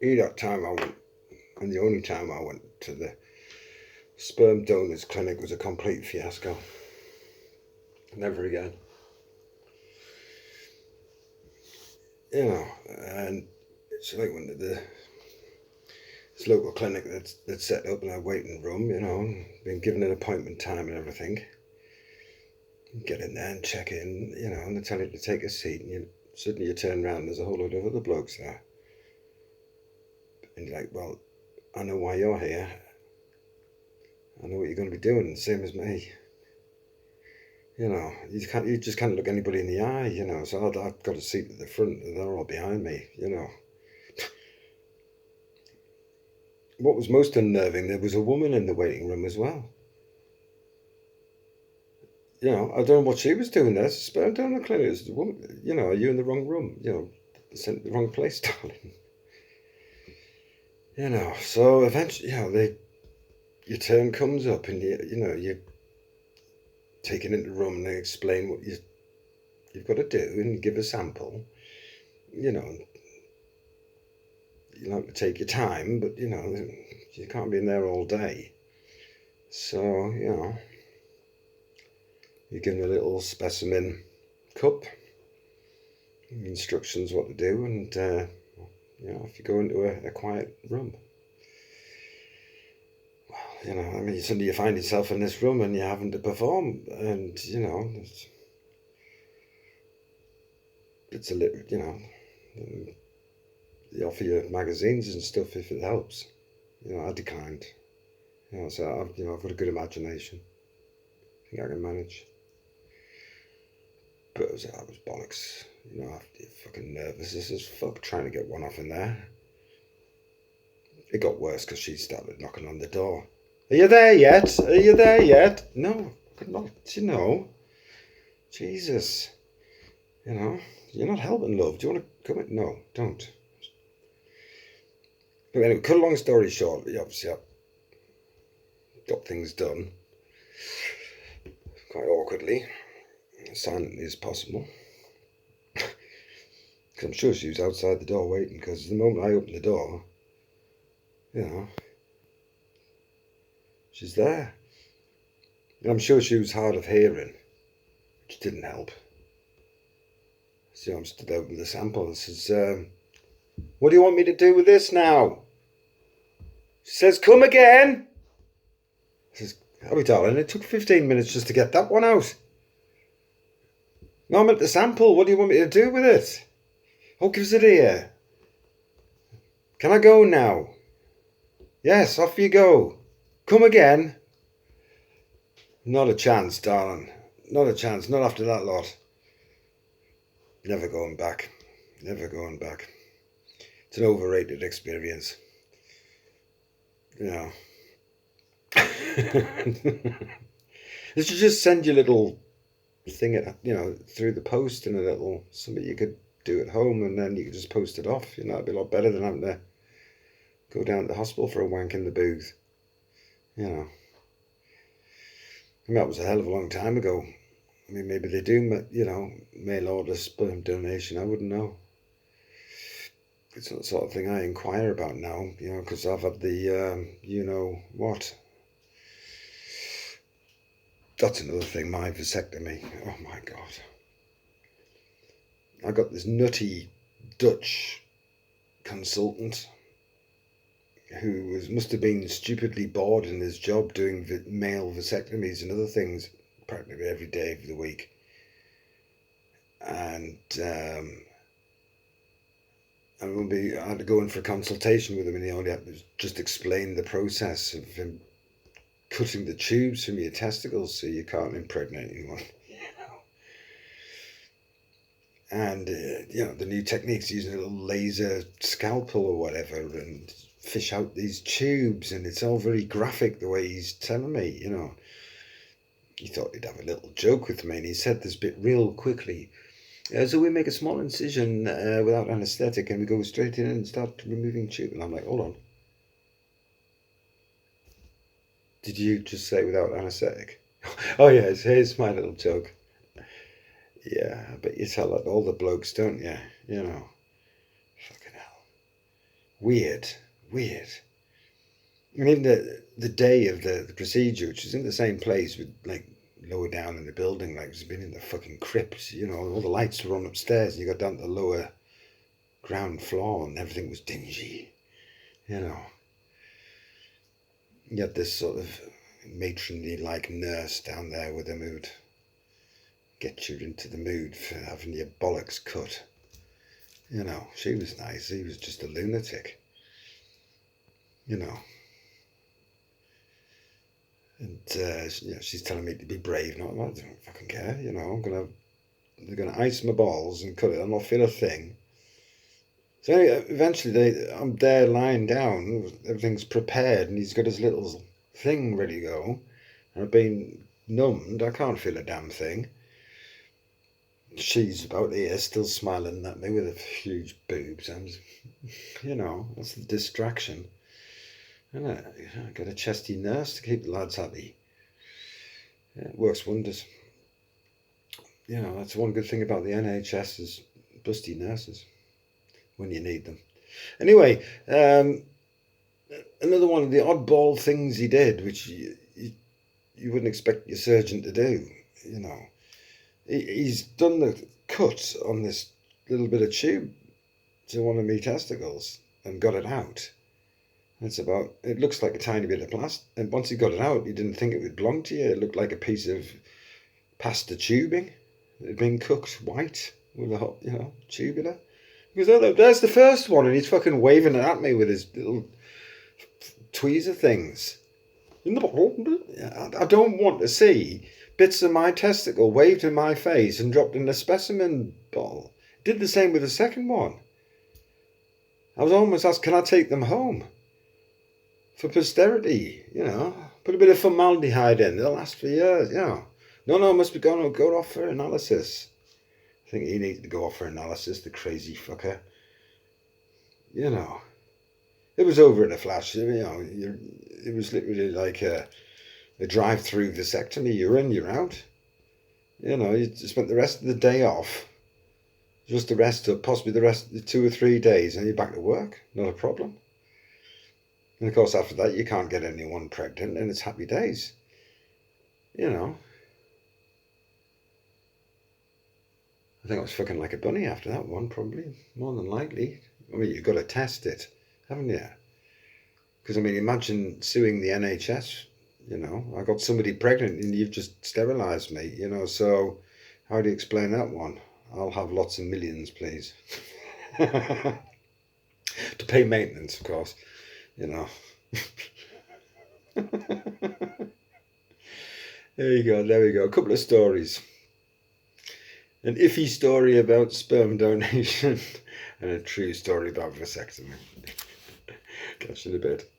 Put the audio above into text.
that time I went, and the only time I went to the sperm donors clinic was a complete fiasco. Never again. You know, and it's like when this local clinic that's set up in a waiting room, you know, been given an appointment time and everything. Get in there and check in, you know, and they tell you to take a seat, and suddenly you turn around and there's a whole load of other blokes there. And you're like, well, I know why you're here. I know what you're going to be doing, same as me. You know, you just can't look anybody in the eye, you know. So I've got a seat at the front and they're all behind me, you know. What was most unnerving, there was a woman in the waiting room as well. You know, I don't know what she was doing there. Sperm donor clinic is the woman. You know, are you in the wrong room? You know, sent the wrong place, darling. You know, so eventually, you know, your turn comes up, and you're taken into the room, and they explain what you've got to do, and give a sample. You know, you have to take your time, but you know, you can't be in there all day. So you know, you're given a little specimen cup, instructions what to do, and you know, if you go into a quiet room. You know, I mean, suddenly you find yourself in this room and you're having to perform, and you know, it's a little, you know, they offer you magazines and stuff if it helps. You know, I declined. You know, so I've got a good imagination. I think I can manage. But I was bollocks. You know, I'm fucking nervous as fuck trying to get one off in there. It got worse because she started knocking on the door. Are you there yet? Are you there yet? No, not, you know. Jesus. You know, you're not helping, love. Do you want to come in? No, don't. But anyway, cut a long story short, obviously I got things done quite awkwardly, as silently as possible. Because I'm sure she was outside the door waiting, because the moment I opened the door, you know, she's there. And I'm sure she was hard of hearing, which didn't help. So I'm stood out with the sample and says, what do you want me to do with this now? She says, come again. I says, Harry darling, it took 15 minutes just to get that one out. No, I'm at the sample. What do you want me to do with it? Oh, give us it here. Can I go now? Yes, off you go. Come again. Not a chance, darling. Not a chance. Not after that lot. Never going back. Never going back. It's an overrated experience. You know. They should just send you a little thing, you know, through the post in a little something you could do at home, and then you could just post it off. You know, it'd be a lot better than having to go down to the hospital for a wank in the booth. You know. I mean, that was a hell of a long time ago. I mean, maybe they do, you know, mail order sperm donation. I wouldn't know. It's not the sort of thing I inquire about now, you know, because I've had the, you know what. That's another thing, my vasectomy. Oh my God. I got this nutty Dutch consultant who must have been stupidly bored in his job doing male vasectomies and other things practically every day of the week. And I had to go in for a consultation with him, and he only had to just explain the process of him cutting the tubes from your testicles so you can't impregnate anyone. And you know, the new techniques, using a little laser scalpel or whatever, and fish out these tubes, and it's all very graphic the way he's telling me, you know. He thought he'd have a little joke with me, and he said this bit real quickly. So we make a small incision without anaesthetic, and we go straight in and start removing tube. And I'm like, hold on. Did you just say without anaesthetic? Oh yeah, here's my little joke. Yeah, I bet you tell that all the blokes, don't you? You know, fucking hell. Weird. And even the day of the procedure, which was in the same place with like lower down in the building, like it's been in the fucking crypt, you know, all the lights were on upstairs and you got down to the lower ground floor and everything was dingy, you know. You had this sort of matronly like nurse down there with him who'd get you into the mood for having your bollocks cut. You know, she was nice. He was just a lunatic. You know. And you know, she's telling me to be brave. Not, I don't fucking care. You know, they're gonna ice my balls and cut it. I'll not feel a thing. So anyway, eventually, I'm there lying down. Everything's prepared, and he's got his little thing ready to go. And I've been numbed. I can't feel a damn thing. She's about here, still smiling at me with her huge boobs, and you know, that's the distraction. And I got a chesty nurse to keep the lads happy. Yeah, it works wonders. You know, that's one good thing about the NHS is busty nurses when you need them. Anyway, another one of the oddball things he did, which you wouldn't expect your surgeon to do. You know, he's done the cut on this little bit of tube to one of my testicles and got it out. It looks like a tiny bit of plastic. And once he got it out, he didn't think it would belong to you. It looked like a piece of pasta tubing. It had been cooked white with a hot, you know, tubular. He goes, oh, there's the first one. And he's fucking waving it at me with his little tweezer things. I don't want to see bits of my testicle waved in my face and dropped in a specimen bottle. Did the same with the second one. I was almost asked, can I take them home? For posterity, you know, put a bit of formaldehyde in, they'll last for years, you know. No, must be go off for analysis. I think he needed to go off for analysis, the crazy fucker. You know, it was over in a flash, you know, it was literally like a drive-through vasectomy. You're in, you're out. You know, you spent the rest of the day off, just the rest of, possibly the rest of the 2 or 3 days, and you're back to work, not a problem. And of course, after that, you can't get anyone pregnant, and it's happy days. You know. I think I was fucking like a bunny after that one, probably. More than likely. I mean, you've got to test it, haven't you? Because, I mean, imagine suing the NHS, you know. I got somebody pregnant and you've just sterilised me, you know. So, how do you explain that one? I'll have lots of millions, please. To pay maintenance, of course. You know. There we go. A couple of stories. An iffy story about sperm donation and a true story about vasectomy. Catch you in a bit.